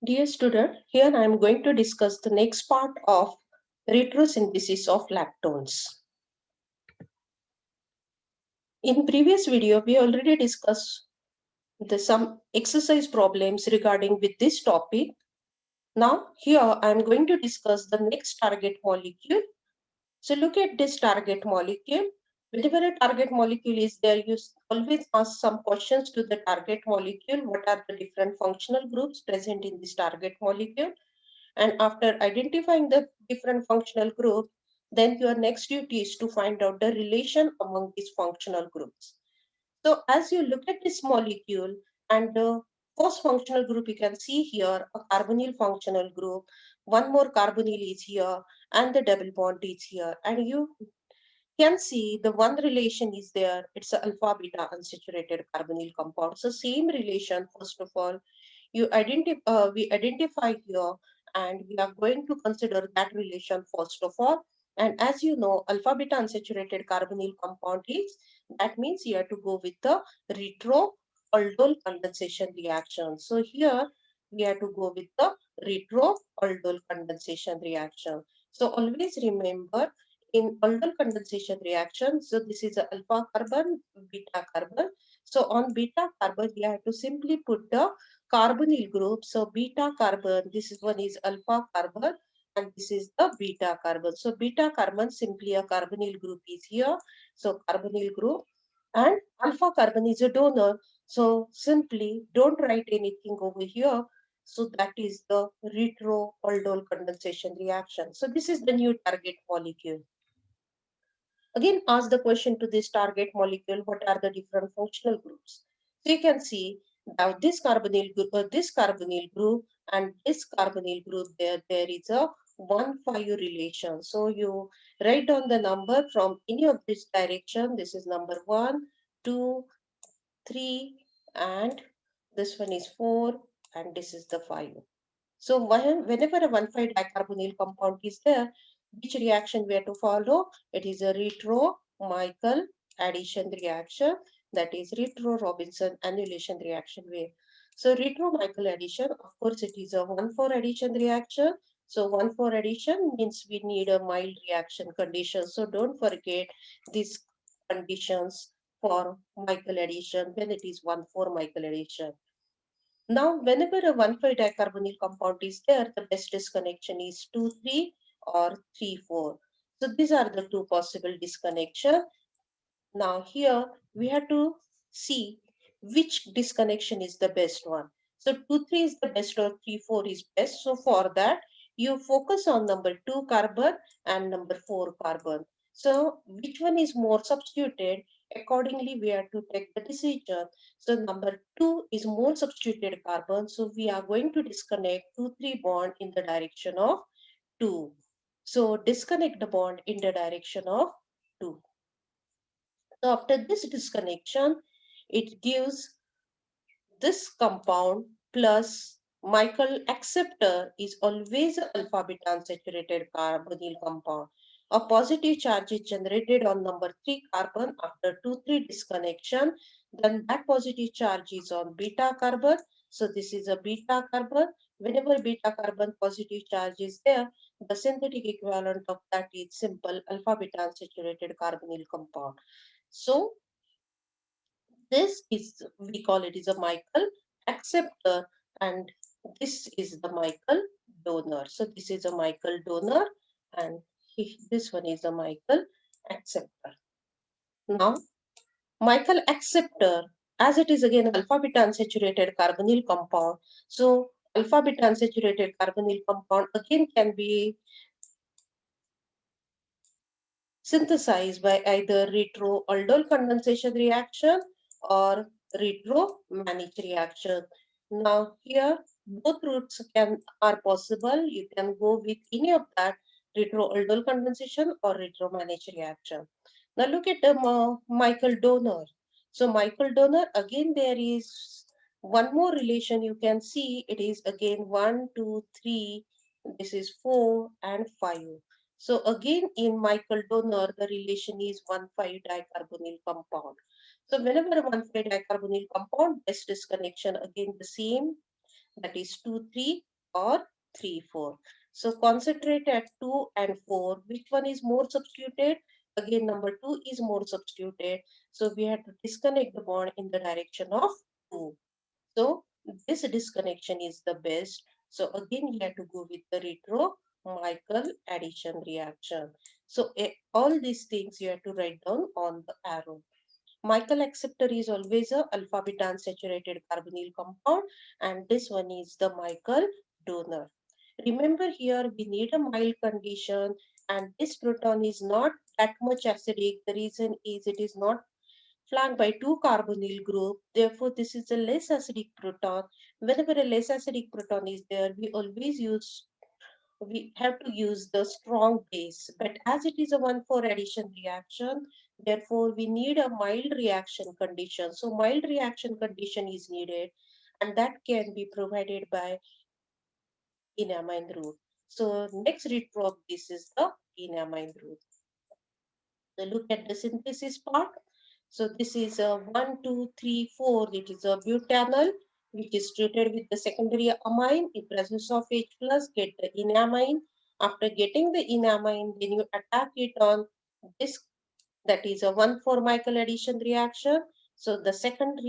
Dear student, here I am going to discuss the next part of retrosynthesis of lactones. In previous video, we already discussed some exercise problems regarding with this topic. Now, here I am going to discuss the next target molecule. So look at this target molecule. Whenever a target molecule is there, you always ask some questions to the target molecule. What are the different functional groups present in this target molecule? And after identifying the different functional groups, then your next duty is to find out the relation among these functional groups. So as you look at this molecule and the first functional group, you can see here a carbonyl functional group, one more carbonyl is here and the double bond is here. And you can see the one relation is there, it's a alpha beta unsaturated carbonyl compound. So same relation, first of all, we identify here and we are going to consider that relation first of all. And as you know, alpha beta unsaturated carbonyl compound is, that means you have to go with the retro-aldol condensation reaction. So here we have to go with the retro-aldol condensation reaction. So always remember in aldol condensation reaction, so this is a alpha carbon, beta carbon. So on beta carbon, you have to simply put the carbonyl group. So beta carbon, this is one is alpha carbon and this is the beta carbon. So beta carbon, simply a carbonyl group is here. So carbonyl group and alpha carbon is a donor. So simply don't write anything over here. So that is the retro-aldol condensation reaction. So this is the new target molecule. Again, ask the question to this target molecule, what are the different functional groups? So you can see now this carbonyl group and this carbonyl group, there is a 1,5 relation. So you write down the number from any of this direction. This is number 1, 2, 3, and this one is 4, and this is the 5. So whenever a 1,5 dicarbonyl compound is there, which reaction we have to follow? It is a retro-Michael addition reaction, that is retro-Robinson annulation reaction way. So retro-Michael addition, of course, it is a 1,4 addition reaction. So 1,4 addition means we need a mild reaction condition. So don't forget these conditions for Michael addition when it is 1,4 Michael addition. Now, whenever a 1,5 dicarbonyl compound is there, the best disconnection is 2,3 or 3,4. So these are the two possible disconnection. Now here we have to see which disconnection is the best one. So 2,3 is the best or 3,4 is best. So for that, you focus on number 2 carbon and number 4 carbon. So which one is more substituted? Accordingly, we have to take the decision. So number 2 is more substituted carbon. So we are going to disconnect 2,3 bond in the direction of 2. So disconnect the bond in the direction of 2. So after this disconnection, it gives this compound plus Michael acceptor is always a alpha beta unsaturated carbonyl compound. A positive charge is generated on number 3 carbon after 2,3 disconnection. Then that positive charge is on beta carbon. So this is a beta carbon. Whenever beta carbon positive charge is there, the synthetic equivalent of that is simple alpha beta unsaturated carbonyl compound. So this is, we call it is a Michael acceptor and this is the Michael donor. So this is a Michael donor and this one is a Michael acceptor. Now, Michael acceptor, as it is again alpha beta unsaturated carbonyl compound. So alpha beta unsaturated carbonyl compound again can be synthesized by either retro-aldol condensation reaction or retro-Mannich reaction. Now here both routes are possible. You can go with any of that retro-aldol condensation or retro-Mannich reaction. Now look at the Michael donor. So Michael donor, again there is one more relation you can see. It is again 1, 2, 3. This is 4 and 5. So again in Michael donor, the relation is 1,5 dicarbonyl compound. So whenever a 1,5 dicarbonyl compound, best disconnection again the same, that is 2,3 or 3, 4. So concentrate at 2 and 4. Which one is more substituted? Again, number 2 is more substituted. So we have to disconnect the bond in the direction of 2. So this disconnection is the best. So again, we have to go with the retro-Michael addition reaction. So all these things you have to write down on the arrow. Michael acceptor is always a alpha beta unsaturated carbonyl compound, and this one is the Michael donor. Remember here we need a mild condition, and this proton is not that much acidic. The reason is it is not flanked by two carbonyl group. Therefore, this is a less acidic proton. Whenever a less acidic proton is there, we have to use the strong base. But as it is a 1,4 addition reaction, therefore we need a mild reaction condition. So mild reaction condition is needed, and that can be provided by enamine route. So next retro of this is the enamine route. So look at the synthesis part. So this is a 1, 2, 3, 4. It is a butanol which is treated with the secondary amine in presence of H plus, get the enamine. After getting the enamine, then you attack it on this, that is a 1,4 Michael addition reaction. So the second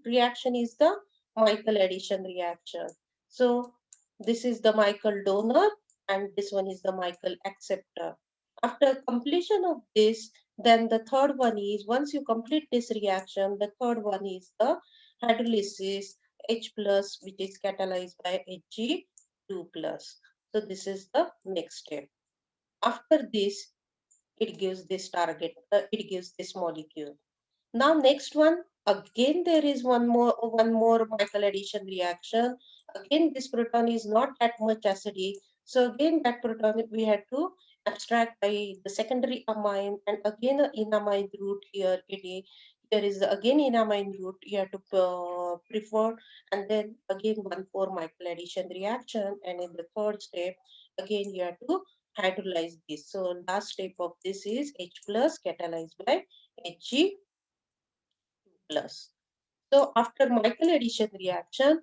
reaction is the Michael addition reaction. So this is the Michael donor and this one is the Michael acceptor. After completion of this, then the third one is, once you complete this reaction, the third one is the hydrolysis H plus, which is catalyzed by Hg2 plus. So this is the next step. After this, it gives this it gives this molecule. Now next one, again there is one more Michael addition reaction. Again this proton is not that much acidic. So again that proton we had to abstract by the secondary amine, and again an enamine route here. There is again enamine route you have to prefer, and then again 1,4 Michael addition reaction, and in the third step again you have to hydrolyze this. So last step of this is H plus catalyzed by Hg plus. So after Michael addition reaction,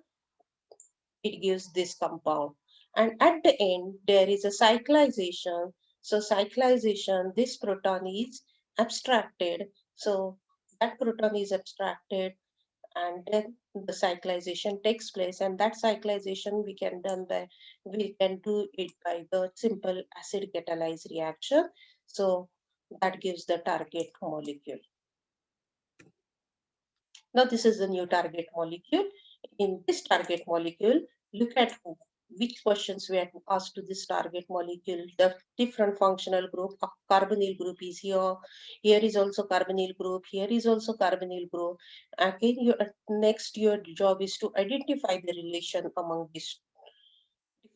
it gives this compound. And at the end, there is a cyclization. So cyclization, this proton is abstracted. So that proton is abstracted, and then the cyclization takes place. And that cyclization we can do it by the simple acid catalyzed reaction. So that gives the target molecule. Now this is the new target molecule. In this target molecule, look at which questions we have asked to this target molecule. The different functional group, carbonyl group is here. Here is also carbonyl group. Here is also carbonyl group. Again, your job is to identify the relation among these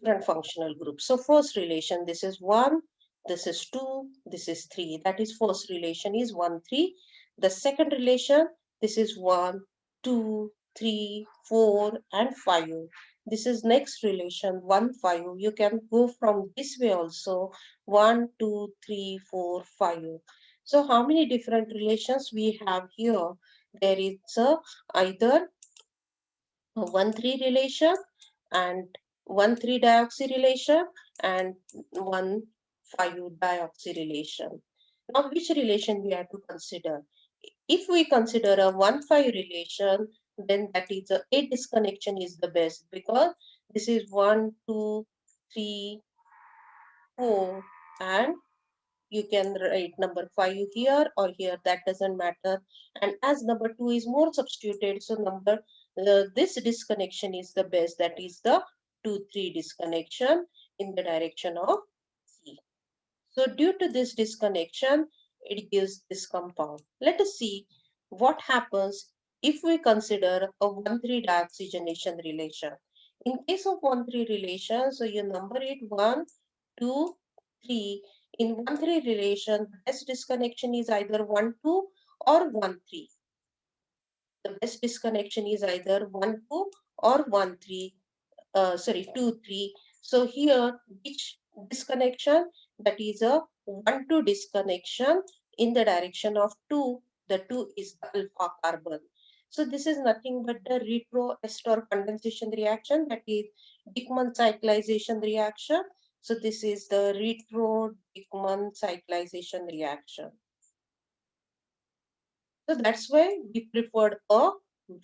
different functional groups. So first relation, this is 1, this is 2, this is 3. That is first relation is 1, 3. The second relation, this is 1, 2, 3, 4 and 5. This is next relation 1, 5. You can go from this way also 1, 2, 3, 4, 5. So how many different relations we have here? There is either 1,3 relation and 1,3 dioxyrelation and 1,5 dioxyrelation. Now, which relation we have to consider? If we consider a 1,5 relation, then that is a disconnection is the best, because this is 1, 2, 3, 4, and you can write number 5 here or here, that doesn't matter. And as number 2 is more substituted, so this disconnection is the best, that is the 2,3 disconnection in the direction of C. So due to this disconnection, it gives this compound. Let us see what happens if we consider a 1,3 dioxygenation relation. In case of 1,3 relation, so you number it 1, 2, 3. In 1,3 relation, the best disconnection is either 1, 2 or 1, 3. The best disconnection is either 1, 2 or 1, 3. 2, 3. So here, which disconnection? That is a 1, 2 disconnection in the direction of 2. The 2 is the alpha carbon. So this is nothing but the retroester condensation reaction, that is Dickmann cyclization reaction. So this is the retro-Dickmann cyclization reaction. So that's why we preferred a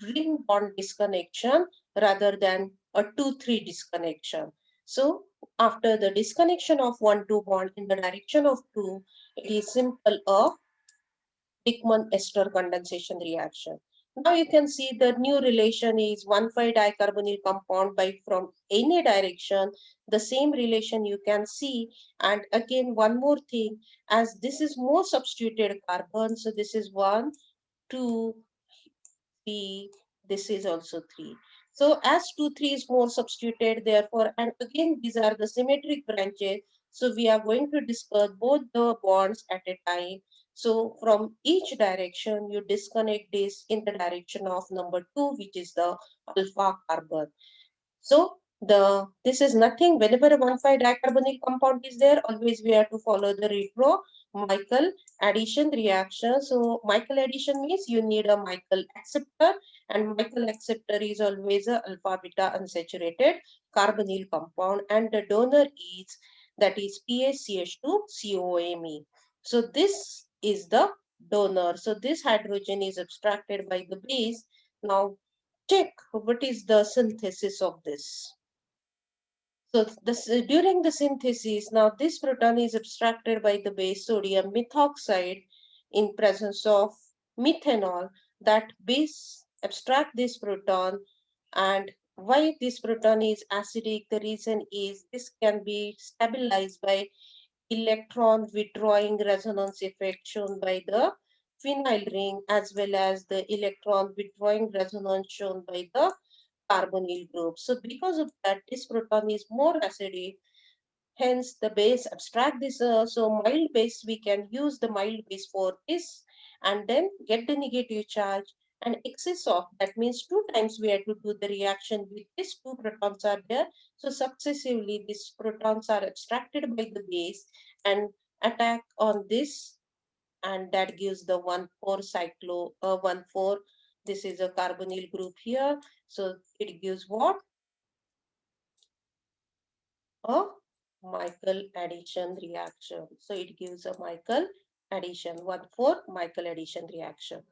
ring bond disconnection rather than a 2-3 disconnection. So after the disconnection of 1,2 bond in the direction of 2, it is simple a Dickmann ester condensation reaction. Now you can see the new relation is 1,5-dicarbonyl compound by from any direction. The same relation you can see. And again, one more thing, as this is more substituted carbon, so this is 1, 2, 3, this is also 3. So as 2, 3 is more substituted, therefore, and again, these are the symmetric branches. So we are going to discuss both the bonds at a time. So from each direction, you disconnect this in the direction of number 2, which is the alpha carbon. So this is nothing. Whenever a 1,5-dicarbonyl compound is there, always we have to follow the retro-Michael addition reaction. So Michael addition means you need a Michael acceptor, and Michael acceptor is always a alpha beta unsaturated carbonyl compound, and the donor is, that is PaCH2COMe. So this is the donor. So this hydrogen is abstracted by the base. Now check what is the synthesis of this. So this, during the synthesis, now this proton is abstracted by the base sodium methoxide in presence of methanol. That base abstract this proton, and why this proton is acidic, the reason is this can be stabilized by electron withdrawing resonance effect shown by the phenyl ring, as well as the electron withdrawing resonance shown by the carbonyl group. So because of that, this proton is more acidic. Hence, the base abstract this. So mild base, we can use the mild base for this, and then get the negative charge. And excess of, that means 2 times we have to do the reaction with these 2 protons are there. So successively, these protons are abstracted by the base and attack on this, and that gives the 1,4. This is a carbonyl group here. So it gives what? A Michael addition reaction. So it gives a Michael addition, 1,4 Michael addition reaction.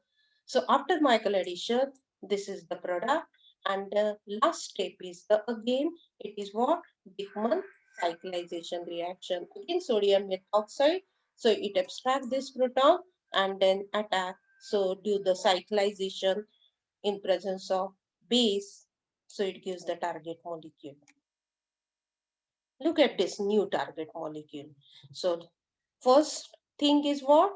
So after Michael addition, this is the product. And the last step is the, again, it is what? Dickmann cyclization reaction. Again, sodium methoxide. So it abstracts this proton and then attack. So do the cyclization in presence of base. So it gives the target molecule. Look at this new target molecule. So first thing is what?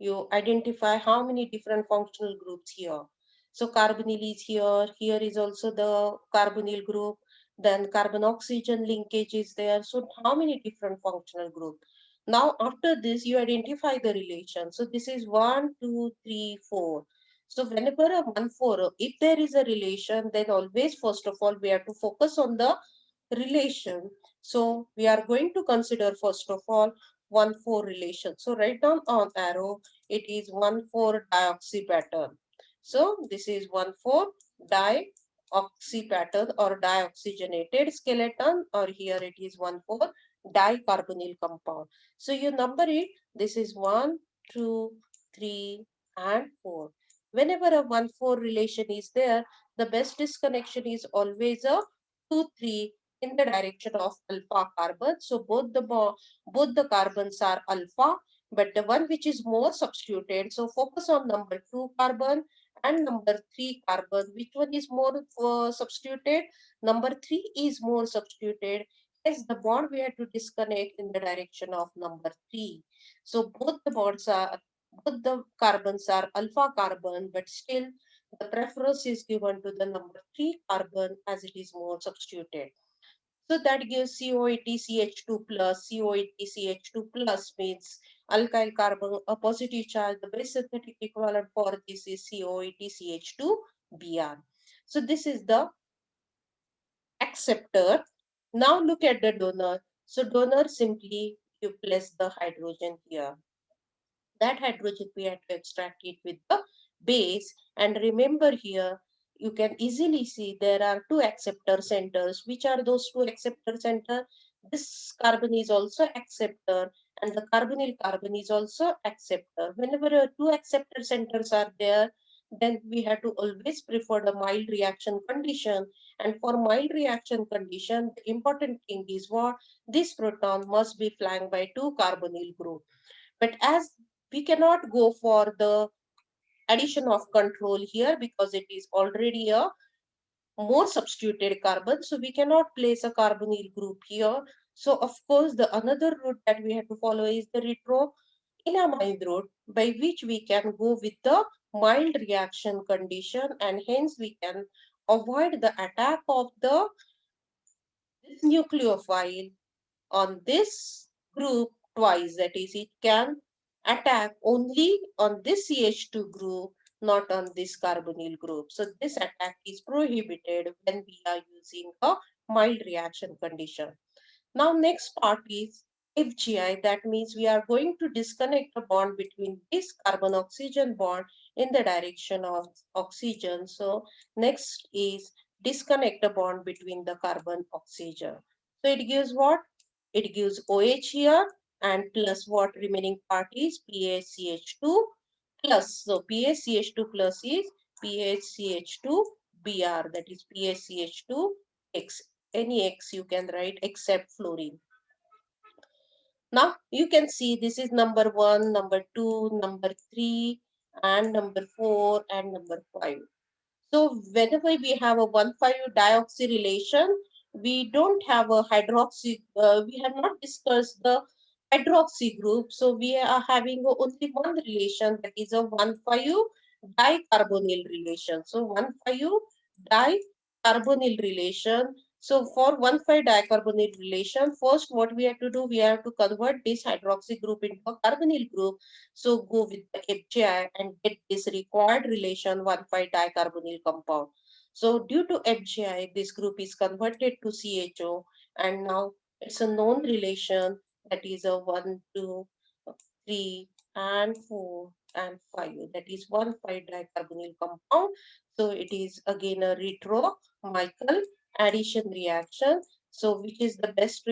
You identify how many different functional groups here. So carbonyl is here. Here is also the carbonyl group. Then carbon-oxygen linkage is there. So how many different functional groups? Now after this, you identify the relation. So this is 1, 2, 3, 4. So whenever a 1, 4, if there is a relation, then always first of all, we have to focus on the relation. So we are going to consider first of all 1,4 relation. So write down on arrow, it is 1,4 dioxy pattern. So this is 1,4 dioxy pattern or dioxygenated skeleton, or here it is 1,4 dicarbonyl compound. So you number it, this is 1, 2, 3 and 4. Whenever a 1,4 relation is there, the best disconnection is always a 2, 3 in the direction of alpha carbon. So both the carbons are alpha, but the one which is more substituted. So focus on number 2 carbon and number 3 carbon. Which one is more substituted? Number 3 is more substituted. Yes, the bond we have to disconnect in the direction of number 3. So both the carbons are alpha carbon, but still the preference is given to the number 3 carbon as it is more substituted. So that gives COATCH2 plus. COATCH2 plus means alkyl carbon, a positive charge. The base synthetic equivalent for this is COATCH2 Br. So this is the acceptor. Now look at the donor. So donor, simply you place the hydrogen here. That hydrogen we have to extract it with the base. And remember here, you can easily see there are two acceptor centers. Which are those two acceptor center? This carbon is also acceptor and the carbonyl carbon is also acceptor. Whenever two acceptor centers are there, then we have to always prefer the mild reaction condition. And for mild reaction condition, the important thing is what? This proton must be flanked by two carbonyl group. But as we cannot go for the addition of control here because it is already a more substituted carbon, so we cannot place a carbonyl group here. So of course the another route that we have to follow is the retroenamine route, by which we can go with the mild reaction condition, and hence we can avoid the attack of the this nucleophile on this group twice. That is, it can attack only on this CH2 group, not on this carbonyl group. So this attack is prohibited when we are using a mild reaction condition. Now next part is FGI. That means we are going to disconnect the bond between this carbon-oxygen bond in the direction of oxygen. So next is disconnect the bond between the carbon-oxygen. So it gives what? It gives OH here and plus what remaining part is PaCH2 plus. So PaCH2 plus is PaCH2Br, that is PaCH2X. Any X you can write except fluorine. Now you can see this is number 1, number 2, number 3 and number 4 and number 5. So whenever we have a 1,5-dioxy relation, we don't have a hydroxy, we have not discussed the hydroxy group. So we are having only one relation, that is a 1,5-dicarbonyl relation. So 1,5-dicarbonyl relation. So for 1,5-dicarbonyl relation, first what we have to do, we have to convert this hydroxy group into a carbonyl group. So go with the FGI and get this required relation 1,5-dicarbonyl compound. So due to FGI, this group is converted to CHO, and now it's a known relation, that is a 1, 2, 3 and 4 and 5. That is 1,5-dicarbonyl compound. So it is again a retro-Michael addition reaction. So which is the best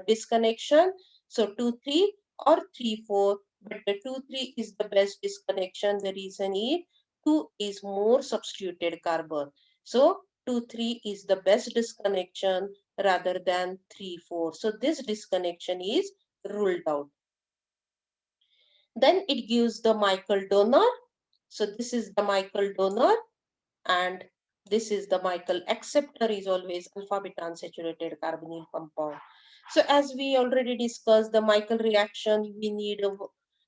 disconnection? So 2, 3 or 3, 4. But the 2, 3 is the best disconnection. The reason is 2 is more substituted carbon. So 2, 3 is the best disconnection rather than 3, 4. So this disconnection is ruled out. Then it gives the Michael donor. So this is the Michael donor and this is the Michael acceptor, is always alpha beta unsaturated carbonyl compound. So as we already discussed the Michael reaction, we need a,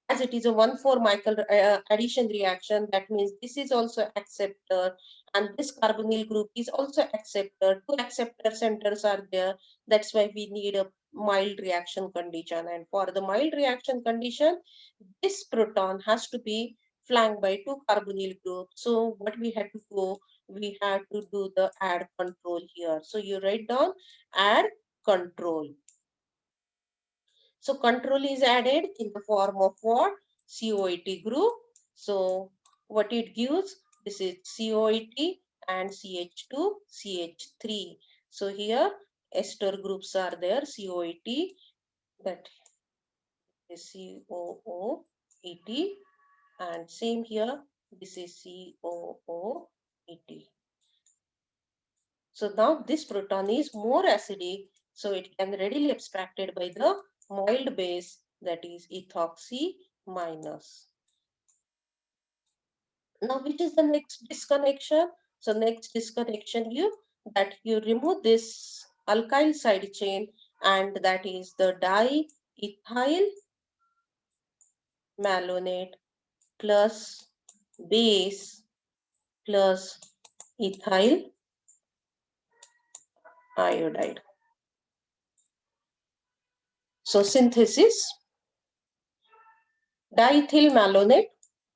as it is a 1,4 Michael addition reaction, that means this is also acceptor and this carbonyl group is also acceptor. Two acceptor centers are there. That's why we need a mild reaction condition. And for the mild reaction condition, this proton has to be flanked by two carbonyl groups. So what we had to go, we had to do the add control here. So you write down add control. So control is added in the form of what? COAT group. So what it gives? This is COAT and CH2, CH3. So here ester groups are there, COAT, that is COOAT, and same here, this is COOAT. So now this proton is more acidic, so it can readily abstracted by the mild base, that is ethoxy minus. Now which is the next disconnection? So next disconnection that you remove this alkyl side chain, and that is the diethyl malonate plus base plus ethyl iodide. So synthesis, diethyl malonate,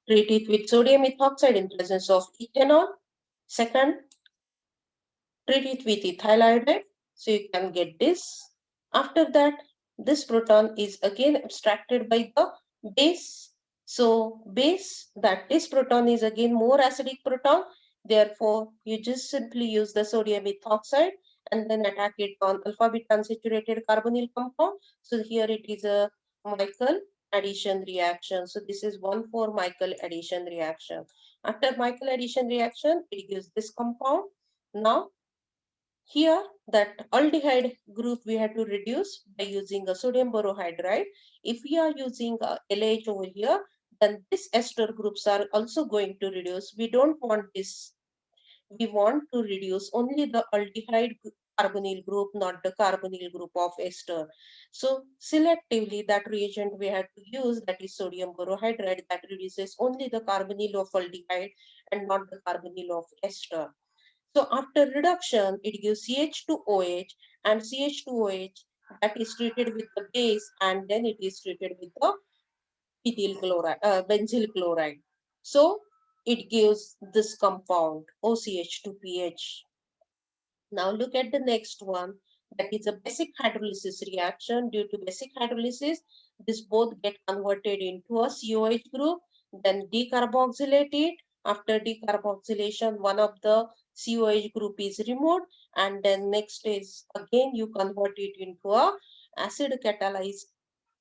treat it with sodium ethoxide in presence of ethanol. Second, treat it with ethyl iodide, so you can get this. After that, this proton is again abstracted by the base So base, that this proton is again more acidic proton. Therefore, you just simply use the sodium ethoxide and then attack it on alpha beta unsaturated carbonyl compound. So here it is a Michael addition reaction. So this is 1,4 Michael addition reaction. After Michael addition reaction, it gives this compound. Now here that aldehyde group we have to reduce by using a sodium borohydride. If we are using a LH over here, then this ester groups are also going to reduce. We don't want this. We want to reduce only the aldehyde carbonyl group, not the carbonyl group of ester. So selectively that reagent we have to use, that is sodium borohydride, that reduces only the carbonyl of aldehyde and not the carbonyl of ester. So after reduction, it gives CH2OH, and CH2OH that is treated with the base, and then it is treated with the benzyl chloride. So it gives this compound OCH2PH. Now look at the next one. That is a basic hydrolysis reaction. Due to basic hydrolysis, this both get converted into a COH group, then decarboxylate it. After decarboxylation, one of the COH group is removed, and then next is again you convert it into a acid catalyzed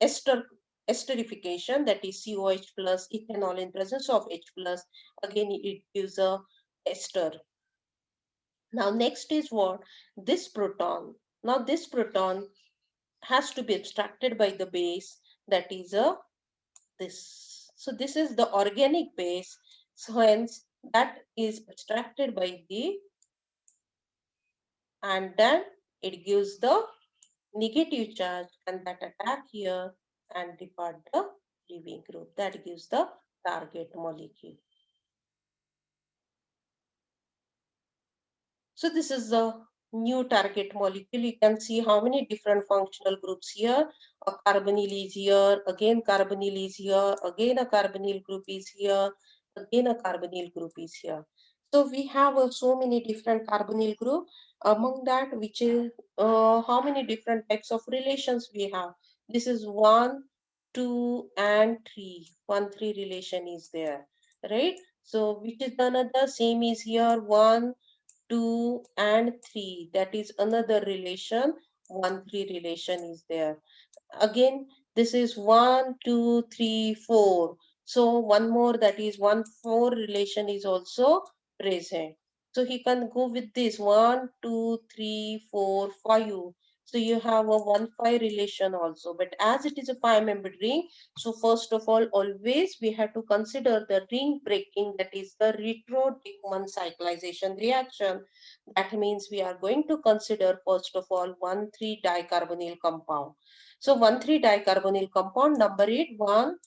ester esterification, that is COH plus ethanol in presence of H plus. Again it gives a ester. Now next is what? This proton. Now this proton has to be abstracted by the base, that is a this. So this is the organic base. So hence that is abstracted by the, and then it gives the negative charge and that attack here and depart the leaving group. That gives the target molecule. So this is the new target molecule. You can see how many different functional groups here. A carbonyl is here, again carbonyl is here, again a carbonyl group is here, again a carbonyl group is here. So we have so many different carbonyl group. Among that, which is how many different types of relations we have. This is 1, 2, and 3. 1, 3 relation is there, right? So which is another same is here 1, 2 and 3, that is another relation. 1, 3 relation is there. Again this is 1, 2, 3, 4. So one more, that is 1, 4 relation is also present. So he can go with this 1, 2, 3, 4, 5. So you have a 1, 5 relation also. But as it is a 5-membered ring, so first of all, always we have to consider the ring breaking, that is the retro-Dickmann cyclization reaction. That means we are going to consider first of all 1,3-dicarbonyl compound. So 1,3-dicarbonyl compound, number it 1,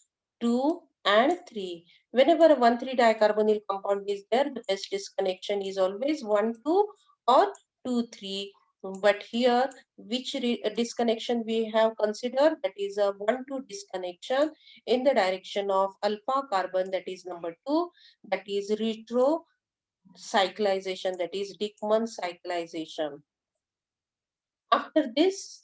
2, and 3. Whenever a 1,3-dicarbonyl compound is there, the best disconnection is always 1, 2 or 2, 3. But here, which disconnection we have considered, that is a 1, 2 disconnection in the direction of alpha carbon, that is number 2, that is retro cyclization, that is Dickmann cyclization. After this,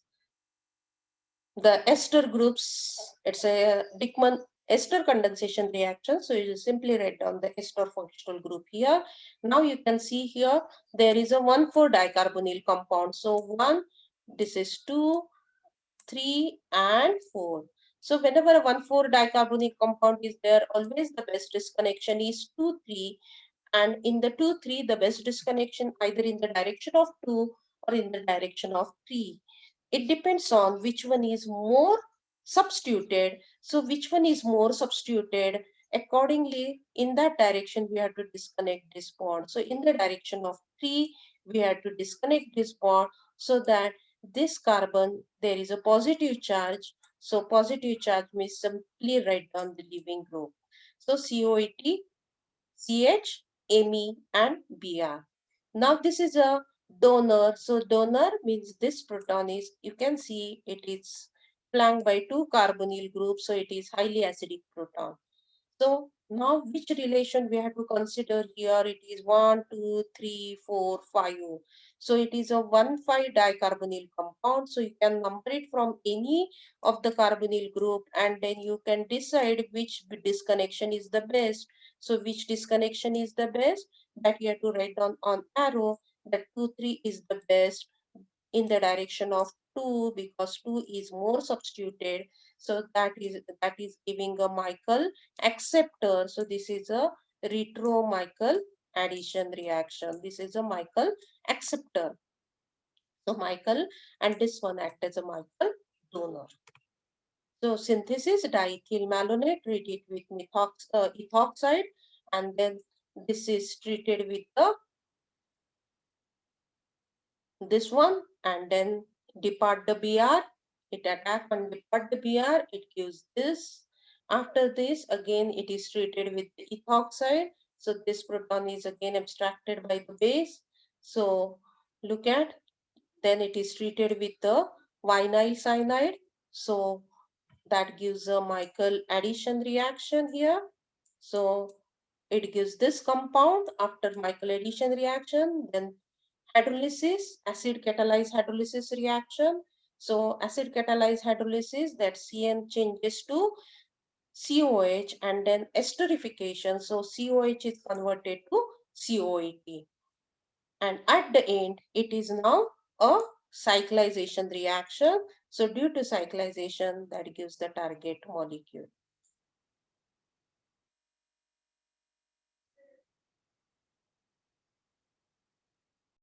the ester groups, it's a Dickmann ester condensation reaction. So you simply write down the ester functional group here. Now you can see here, there is a 1,4-dicarbonyl compound. So 1, this is 2, 3, and 4. So whenever a 1,4-dicarbonyl compound is there, always the best disconnection is 2, 3. And in the 2, 3, the best disconnection either in the direction of 2 or in the direction of 3. It depends on which one is more substituted. So which one is more substituted, accordingly in that direction we have to disconnect this bond. So in the direction of 3, we have to disconnect this bond so that this carbon, there is a positive charge. So positive charge means simply write down the leaving group. So COAT, CH, Me, and Br. Now this is a donor. So donor means this proton is, you can see it is flanked by 2 carbonyl groups. So it is highly acidic proton. So now which relation we have to consider here? It is 1, 2, 3, 4, 5. So it is a 1,5-dicarbonyl compound. So you can number it from any of the carbonyl group, and then you can decide which disconnection is the best. So which disconnection is the best, that you have to write down on arrow that 2, 3 is the best in the direction of 2, because 2 is more substituted. So that is giving a Michael acceptor. So this is a retro-Michael addition reaction. This is a Michael acceptor. So Michael and this one act as a Michael donor. So synthesis diethyl malonate treated with ethoxide, and then this is treated with the this one, and then depart the Br, it attack and depart the Br, it gives this. After this, again it is treated with the ethoxide. So this proton is again abstracted by the base. So look at, then it is treated with the vinyl cyanide. So that gives a Michael addition reaction here. So it gives this compound after Michael addition reaction. Then hydrolysis, acid catalyzed hydrolysis reaction. So acid catalyzed hydrolysis, that CN changes to COH, and then esterification. So COH is converted to COAT. And at the end, it is now a cyclization reaction. So due to cyclization, that gives the target molecule.